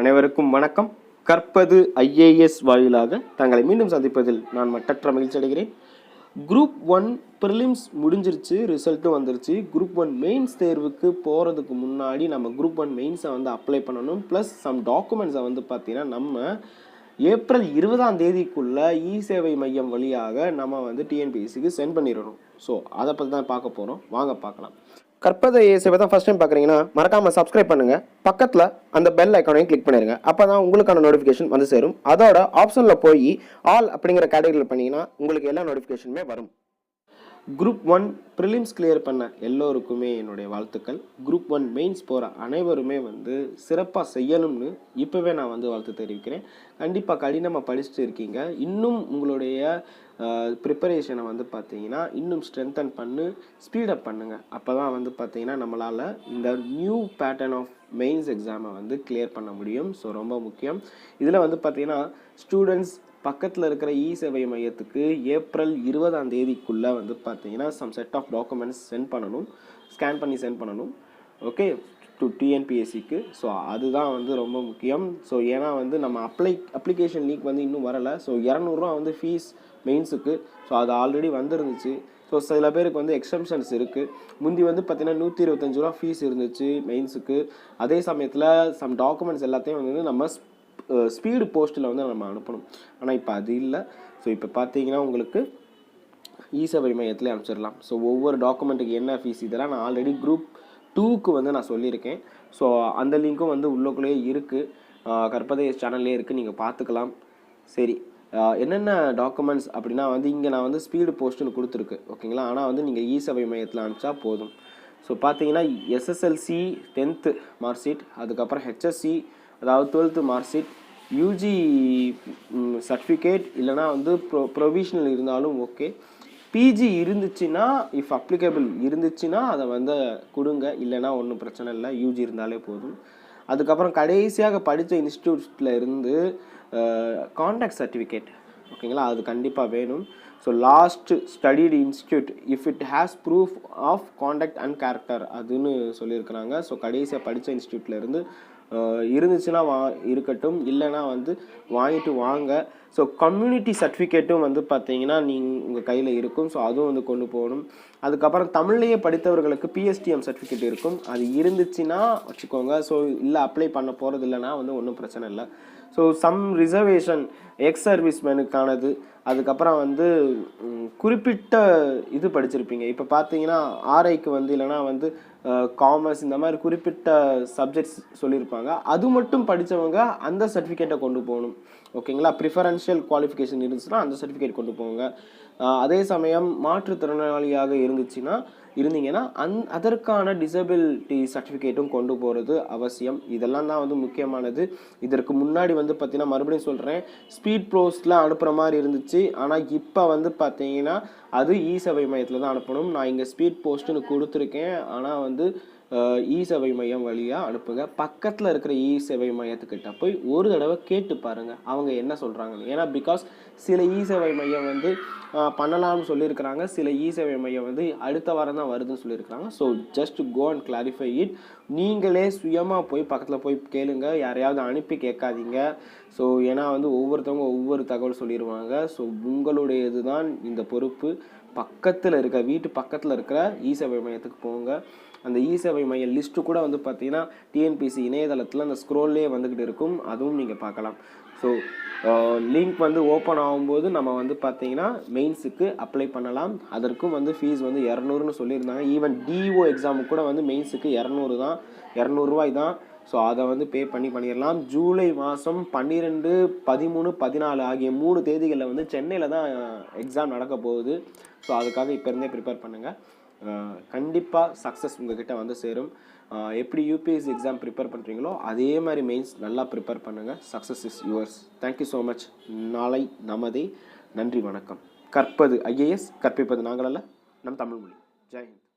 அனைவருக்கும் வணக்கம். கற்பது ஐஏஎஸ் வாயிலாக தங்களை மீண்டும் சந்திப்பதில் நான் மட்டற்ற மகிழ்ச்சி அடைகிறேன். குரூப் 1 ப்ரிலிம்ஸ் முடிஞ்சிருச்சு, ரிசல்ட்டும் வந்துருச்சு. குரூப் 1 மெயின்ஸ் தேர்வுக்கு போகிறதுக்கு முன்னாடி நம்ம குரூப் 1 மெயின்ஸை வந்து அப்ளை பண்ணணும். ப்ளஸ் சம் டாக்குமெண்ட்ஸை வந்து பார்த்தீங்கன்னா நம்ம ஏப்ரல் 20ஆம் தேதிக்குள்ளே இ சேவை மையம் வழியாக நம்ம வந்து டிஎன்பிஎஸ்சிக்கு சென்ட் பண்ணிடணும். ஸோ அதை பற்றி தான் பார்க்க போகிறோம். வாங்க பார்க்கலாம். கற்பது ஐஏஎஸ்ஸை தான் ஃபஸ்ட் டைம் பார்க்குறீங்கன்னா மறக்காமல் சப்ஸ்கிரைப் பண்ணுங்கள். பக்கத்தில் அந்த பெல் ஐக்கானையும் கிளிக் பண்ணிடுங்க. அப்போ தான் உங்களுக்கான நோட்டிஃபிகேஷன் வந்து சேரும். அதோட ஆப்ஷனில் போய் ஆல் அப்படிங்கிற கேட்டகரியில் பண்ணிங்கன்னா உங்களுக்கு எல்லா நோட்டிஃபிகேஷனுமே வரும். குரூப் 1 ப்ரிலிம்ஸ் கிளியர் பண்ண எல்லோருக்குமே என்னுடைய வாழ்த்துக்கள். குரூப் 1 மெயின்ஸ் போகிற அனைவருமே வந்து சிறப்பாக செய்யணும்னு இப்போவே நான் வந்து வாழ்த்து தெரிவிக்கிறேன். கண்டிப்பாக கடினமாக படிச்சுட்டு இருக்கீங்க. இன்னும் உங்களுடைய ப்ரிப்பரேஷனை வந்து பார்த்தீங்கன்னா இன்னும் ஸ்ட்ரென்தன் பண்ணு, ஸ்பீடப் பண்ணுங்கள். அப்போ தான் வந்து பார்த்தீங்கன்னா நம்மளால் இந்த நியூ பேட்டர்ன் ஆஃப் மெயின்ஸ் எக்ஸாமை வந்து கிளியர் பண்ண முடியும். ஸோ ரொம்ப முக்கியம். இதில் வந்து பார்த்தீங்கன்னா ஸ்டூடெண்ட்ஸ் பக்கத்தில் இருக்கிற இ சேவை மையத்துக்கு ஏப்ரல் 20ஆம் தேதிக்குள்ளே வந்து பார்த்தீங்கன்னா some set of documents send பண்ணணும், ஸ்கேன் பண்ணி சென்ட் பண்ணணும். ஓகே, டு டிஎன்பிஎஸ்சிக்கு. ஸோ அதுதான் வந்து ரொம்ப முக்கியம். ஸோ ஏன்னா வந்து நம்ம அப்ளிகேஷன் லீக் வந்து இன்னும் வரலை. ஸோ 200 வந்து ஃபீஸ் மெயின்ஸுக்கு. ஸோ அது ஆல்ரெடி வந்துருந்துச்சு. ஸோ சில பேருக்கு வந்து எக்ஸம்ஷன்ஸ் இருக்குது. முந்தி வந்து பார்த்தீங்கன்னா 125 ஃபீஸ் இருந்துச்சு மெயின்ஸுக்கு. அதே சமயத்தில் சம் டாக்குமெண்ட்ஸ் எல்லாத்தையும் வந்து நம்ம ஸ்பீடு போஸ்ட்டில் வந்து நம்ம அனுப்பணும். ஆனால் இப்போ அது இல்லை. ஸோ இப்போ பார்த்தீங்கன்னா உங்களுக்கு இ சேவை மையத்தில் அனுப்பிச்சிடலாம். ஸோ ஒவ்வொரு டாக்குமெண்ட்டுக்கு என்ன ஃபீஸ் இதெல்லாம் நான் ஆல்ரெடி குரூப் 2க்கு வந்து நான் சொல்லியிருக்கேன். ஸோ அந்த லிங்க்கும் வந்து உள்ளுக்குள்ளேயே இருக்குது, கற்பது சேனல்லே இருக்குது, நீங்கள் பார்த்துக்கலாம். சரி, என்னென்ன டாக்குமெண்ட்ஸ் அப்படின்னா வந்து இங்கே நான் வந்து ஸ்பீடு போஸ்ட்டுன்னு கொடுத்துருக்கு. ஓகேங்களா? ஆனால் வந்து நீங்கள் இ சேவை மையத்தில் அனுப்பிச்சா போதும். ஸோ பார்த்தீங்கன்னா எஸ்எஸ்எல்சி 10th மார்க் ஷீட், அதுக்கப்புறம் ஹெச்எஸ்சி அதாவது 12th mark sheet, UG certificate இல்லைனா வந்து ப்ரொவிஷனல் இருந்தாலும் ஓகே. பிஜி இருந்துச்சுன்னா இஃப் அப்ளிகபிள் இருந்துச்சுன்னா அதை வந்து கொடுங்க, இல்லைனா ஒன்றும் பிரச்சனை இல்லை, யூஜி இருந்தாலே போதும். அதுக்கப்புறம் கடைசியாக படித்த இன்ஸ்டியூட்டில் இருந்து கான்டாக்ட் சர்டிஃபிகேட், ஓகேங்களா, அது கண்டிப்பாக வேணும். So last studied institute if it has proof of contact and character அதுன்னு சொல்லியிருக்கிறாங்க. ஸோ கடைசியாக படித்த இன்ஸ்டியூட்லேருந்து இருந்துச்சுன்னா இருக்கட்டும், இல்லைனா வந்து வாங்கிட்டு வாங்க. ஸோ கம்யூனிட்டி சர்டிஃபிகேட்டும் வந்து பார்த்தீங்கன்னா உங்கள் கையில் இருக்கும். ஸோ அதுவும் வந்து கொண்டு போகணும். அதுக்கப்புறம் தமிழ்லேயே படித்தவர்களுக்கு பிஎஸ்டிஎம் சர்டிஃபிகேட் இருக்கும், அது இருந்துச்சுன்னா வச்சுக்கோங்க. ஸோ இல்லை அப்ளை பண்ண போகிறது இல்லைனா வந்து ஒன்றும் பிரச்சனை இல்லை. ஸோ சம் ரிசர்வேஷன் எக்ஸ் சர்வீஸ்மேனுக்கானது, அதுக்கப்புறம் வந்து குறிப்பிட்ட இது படிச்சிருப்பீங்க. இப்போ பார்த்தீங்கன்னா ஆர்ஐக்கு வந்து இல்லைனா வந்து காமர்ஸ் இந்த மாதிரி குறிப்பிட்ட சப்ஜெக்ட்ஸ் சொல்லியிருப்பாங்க. அது மட்டும் படித்தவங்க அந்த சர்டிஃபிகேட்டை கொண்டு போகணும். ஓகேங்களா? ப்ரிஃபரன்ஷியல் குவாலிஃபிகேஷன் இருந்துச்சுன்னா அந்த சர்டிஃபிகேட் கொண்டு போங்க. அதே சமயம் மாற்றுத்திறனாளியாக இருந்தீங்கன்னா அதற்கான டிசபிலிட்டி சர்டிஃபிகேட்டும் கொண்டு போகிறது அவசியம். இதெல்லாம் தான் வந்து முக்கியமானது. இதற்கு முன்னாடி வந்து பார்த்தீங்கன்னா மறுபடியும் சொல்கிறேன், ஸ்பீட் போஸ்ட்டில் அனுப்புகிற மாதிரி இருந்துச்சு. ஆனால் இப்போ வந்து பார்த்தீங்கன்னா அது இ சேவை மையத்தில் தான் அனுப்பணும். நான் இங்கே ஸ்பீட் போஸ்ட்டுன்னு கொடுத்துருக்கேன், ஆனால் வந்து இ சேவை மையம் வழியாக அனுப்புங்க. பக்கத்தில் இருக்கிற இ சேவை மையத்துக்கிட்ட போய் ஒரு தடவை கேட்டு பாருங்கள் அவங்க என்ன சொல்கிறாங்கன்னு. ஏன்னா பிகாஸ் சில இ சேவை மையம் வந்து பண்ணலாம்னு சொல்லியிருக்கிறாங்க, சில இ சேவை மையம் வந்து அடுத்த வாரம் தான் வருதுன்னு சொல்லியிருக்கிறாங்க. So just go and clarify it. நீங்களே சுயமாக போய் பக்கத்தில் போய் கேளுங்க, யாரையாவது அனுப்பி கேட்காதீங்க. ஸோ ஏன்னா வந்து ஒவ்வொருத்தவங்க ஒவ்வொரு தகவல் சொல்லிடுவாங்க. ஸோ உங்களுடையது தான் இந்த பொறுப்பு. வீட்டு பக்கத்தில் இருக்கிற இ சேவை மையத்துக்கு போங்க. அந்த இ சேவை மைய லிஸ்ட்டு கூட வந்து பார்த்தீங்கன்னா டிஎன்பிசி இணையதளத்தில் அந்த ஸ்க்ரோல்லே வந்துக்கிட்டு இருக்கும், அதுவும் நீங்கள் பார்க்கலாம். ஸோ லிங்க் வந்து ஓப்பன் ஆகும்போது நம்ம வந்து பார்த்தீங்கன்னா மெயின்ஸுக்கு அப்ளை பண்ணலாம். அதற்கும் வந்து ஃபீஸ் வந்து 200ன்னு சொல்லியிருந்தாங்க. ஈவன் டிஓ எக்ஸாமுக்கு கூட வந்து மெயின்ஸுக்கு 200 ரூபாய் தான். ஸோ அதை வந்து பண்ணிடலாம். ஜூலை மாதம் 12, 13, 14 ஆகிய 3 தேதிகளில் வந்து சென்னையில் தான் எக்ஸாம் நடக்க போகுது. ஸோ அதுக்காக இப்போ இருந்தே ப்ரிப்பேர் பண்ணுங்கள். கண்டிப்பாக சக்ஸஸ் உங்ககிட்ட வந்து சேரும். எப்படி யூபிஎஸ்சி எக்ஸாம் ப்ரிப்பேர் பண்ணுறீங்களோ அதே மாதிரி மெயின்ஸ் நல்லா ப்ரிப்பேர் பண்ணுங்கள். Success is yours. Thank you so much. நாளை நமதே. நன்றி, வணக்கம். கற்பது ஐஏஎஸ், கற்பிப்பது நாங்களல்ல, நம் தமிழ் மொழி. ஜெய் ஹிந்த்.